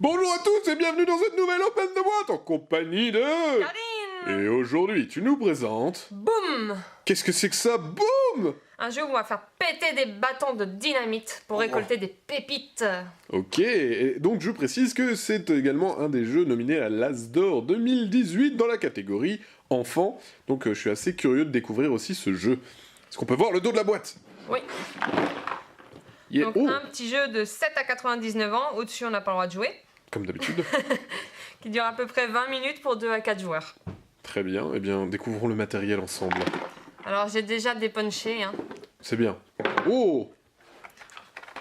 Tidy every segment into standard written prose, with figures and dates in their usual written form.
Bonjour à tous et bienvenue dans cette nouvelle Open de boîte en compagnie de... Karine. Et aujourd'hui, tu nous présentes... Boum! Qu'est-ce que c'est que ça? Boum! Un jeu où on va faire péter des bâtons de dynamite pour récolter des pépites. Ok, et donc je précise que c'est également un des jeux nominés à l'As d'Or 2018 dans la catégorie enfant. Donc je suis assez curieux de découvrir aussi ce jeu. Est-ce qu'on peut voir le dos de la boîte? Oui. Yeah. Donc Oh, un petit jeu de 7 à 99 ans, au-dessus on n'a pas le droit de jouer, comme d'habitude. qui dure à peu près 20 minutes pour 2 à 4 joueurs. Très bien, eh bien découvrons le matériel ensemble. Alors j'ai déjà dépunché hein, C'est bien. Oh!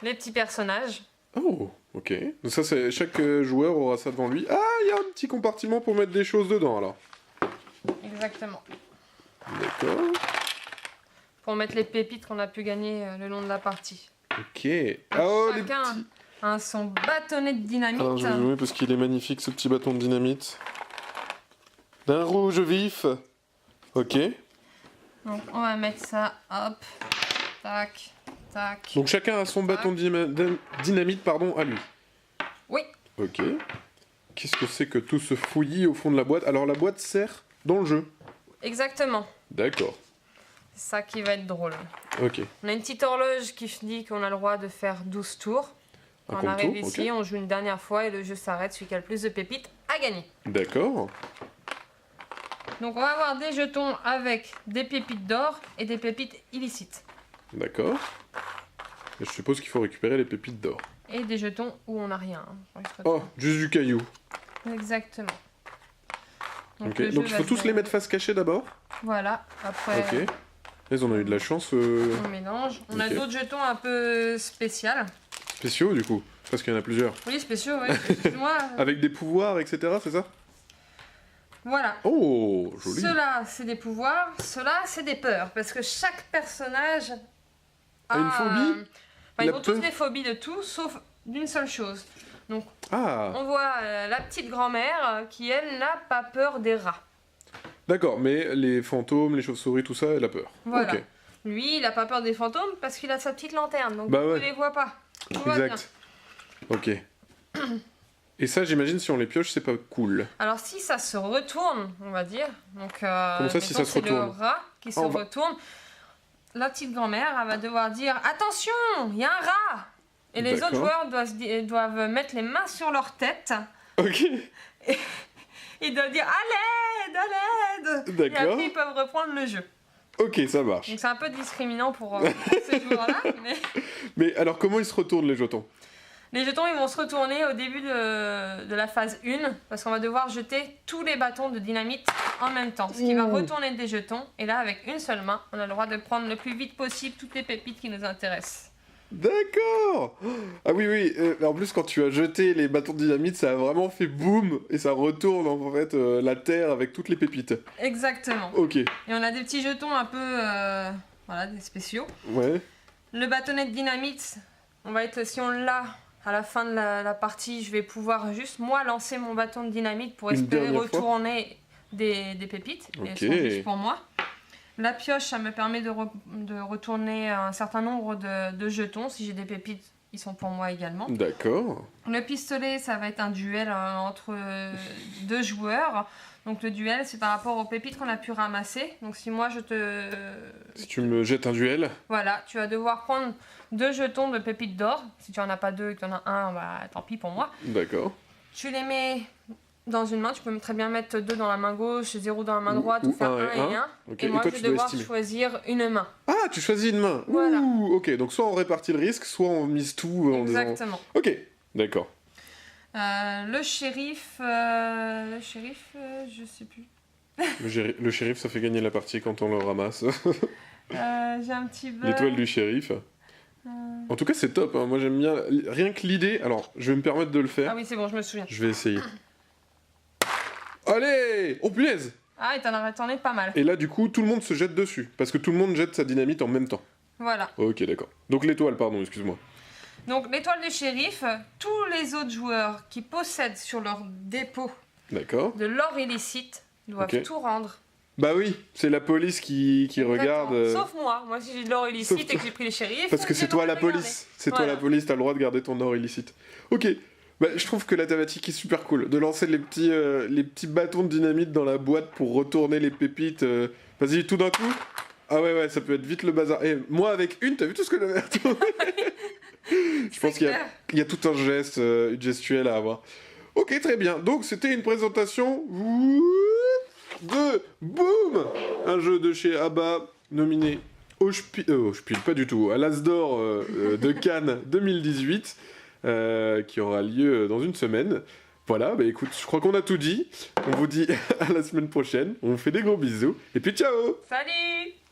les petits personnages. Oh, ok. Donc ça, c'est chaque joueur aura ça devant lui. Ah, il y a un petit compartiment pour mettre des choses dedans, alors. Exactement. D'accord. Pour mettre les pépites qu'on a pu gagner le long de la partie. Ok. Ah, oh, les Chacun petits... a son bâtonnet de dynamite. Alors, je vais jouer parce qu'il est magnifique, ce petit bâton de dynamite. D'un rouge vif. Ok. Donc on va mettre ça, hop, tac, tac. Donc chacun a son bâton de dynamite, pardon, à lui. Oui, Ok. Qu'est-ce que c'est que tout ce fouillis au fond de la boîte? Alors, la boîte sert dans le jeu. exactement. D'accord. C'est ça qui va être drôle. Ok. On a une petite horloge qui dit qu'on a le droit de faire 12 tours. Un On compte arrive tour, ici, ok. on joue une dernière fois et le jeu s'arrête. Celui qui a le plus de pépites a gagné. D'accord. Donc on va avoir des jetons avec des pépites d'or et des pépites illicites. D'accord. Et je suppose qu'il faut récupérer les pépites d'or. Et des jetons où on n'a rien. hein. Oh, juste du caillou. Exactement. Ok, le donc jeu il va faut se tous les dérouler. mettre face cachée d'abord. Voilà, après Ok. Ils ont eu de la chance on mélange. On a Ok. d'autres jetons un peu spéciaux. spéciaux du coup, parce qu'il y en a plusieurs. Oui, spéciaux, oui. Excuse-moi. Avec des pouvoirs, etc. C'est ça? Voilà. Oh, joli. Ceux-là, c'est des pouvoirs. Ceux-là, c'est des peurs. Parce que chaque personnage A une phobie? Ils La ont tous peur? des phobies de tout, sauf d'une seule chose. Donc, Ah, on voit la petite grand-mère qui, elle, n'a pas peur des rats. d'accord, mais les fantômes, les chauves-souris, tout ça, elle a peur. Voilà. Ok, Lui, il n'a pas peur des fantômes parce qu'il a sa petite lanterne. Donc, Bah il ouais. ne les voit pas. Tout va bien. exact. Ok. Et ça, j'imagine, si on les pioche, c'est pas cool. Alors, si ça se retourne, on va dire. Donc, Comment ça, si mettons, ça se c'est le retourne rat qui se on va- retourne. La petite grand-mère, elle va devoir dire attention, il y a un rat. Et les autres D'accord. joueurs doivent mettre les mains sur leur tête. Ok, Ils doivent dire à l'aide, à l'aide. Et d'accord. après, ils peuvent reprendre le jeu. Ok, ça marche. Donc, c'est un peu discriminant pour ces joueurs-là. Mais Mais alors, comment ils se retournent, les jetons? les jetons, ils vont se retourner au début de la phase 1. Parce qu'on va devoir jeter tous les bâtons de dynamite en même temps. Ce qui va Ouh. retourner des jetons. Et là, avec une seule main, on a le droit de prendre le plus vite possible toutes les pépites qui nous intéressent. D'accord. Ah oui, oui. En plus, quand tu as jeté les bâtons de dynamite, ça a vraiment fait boum et ça retourne en fait la terre avec toutes les pépites. Exactement. Ok. Et on a des petits jetons un peu... voilà, des spéciaux. Ouais. Le bâtonnet de dynamite, on va être, si on l'a à la fin de la partie, je vais pouvoir juste moi lancer mon bâton de dynamite pour Une espérer dernière fois. retourner des pépites. Et elles Ok. sont juste pour moi. La pioche, ça me permet de retourner un certain nombre de jetons. Si j'ai des pépites, ils sont pour moi également. D'accord. Le pistolet, ça va être un duel entre deux joueurs. Donc le duel, c'est par rapport aux pépites qu'on a pu ramasser. Donc si moi je te... Si tu me jettes un duel. Voilà, tu vas devoir prendre 2 jetons de pépites d'or. Si tu en as pas 2 et que tu en as un, bah tant pis pour moi. D'accord. Tu les mets dans une main. Tu peux très bien mettre 2 dans la main gauche, 0 dans la main droite, ou faire un 1 et 1. Ok. Et moi, toi, je tu vais dois devoir estimer. choisir une main. Ah, tu choisis une main. Voilà. Ouh, ok. Donc soit on répartit le risque, soit on mise tout en disant. Exactement. Ok. D'accord. Le shérif, je sais plus. Le shérif, ça fait gagner la partie quand on le ramasse. J'ai un petit bug. L'étoile du shérif. En tout cas, c'est top. Hein. Moi, j'aime bien. Rien que l'idée. Alors, je vais me permettre de le faire. Ah oui, c'est bon, je me souviens. Je vais essayer. Allez! Oh punaise! Ah, et t'en es pas mal. Et là, du coup, tout le monde se jette dessus. Parce que tout le monde jette sa dynamite en même temps. Voilà. Ok, d'accord. Donc l'étoile, pardon, excuse-moi. Donc, l'étoile du shérif, tous les autres joueurs qui possèdent sur leur dépôt D'accord. de l'or illicite doivent Ok. tout rendre. Bah oui, c'est la police qui regarde. Exactement. Sauf moi. Moi, si j'ai de l'or illicite Sauf et que j'ai pris les shérifs. Parce que j'ai c'est le toi droit la de le police. C'est toi Voilà. la police, t'as le droit de garder ton or illicite. Ok. Bah, je trouve que la thématique est super cool. De lancer les petits bâtons de dynamite dans la boîte pour retourner les pépites. Vas-y, tout d'un coup. Ah ouais, ça peut être vite le bazar. Et moi, avec une, t'as vu tout ce que j'avais retourné? Je pense qu'il y a tout un geste, une gestuelle à avoir. Ok, très bien. Donc, c'était une présentation de Boom, un jeu de chez Abba nominé au Spiel, pas du tout, à l'As d'Or de Cannes 2018, qui aura lieu dans une semaine. Voilà, bah écoute, je crois qu'on a tout dit. On vous dit à la semaine prochaine. On vous fait des gros bisous. Et puis ciao! Salut!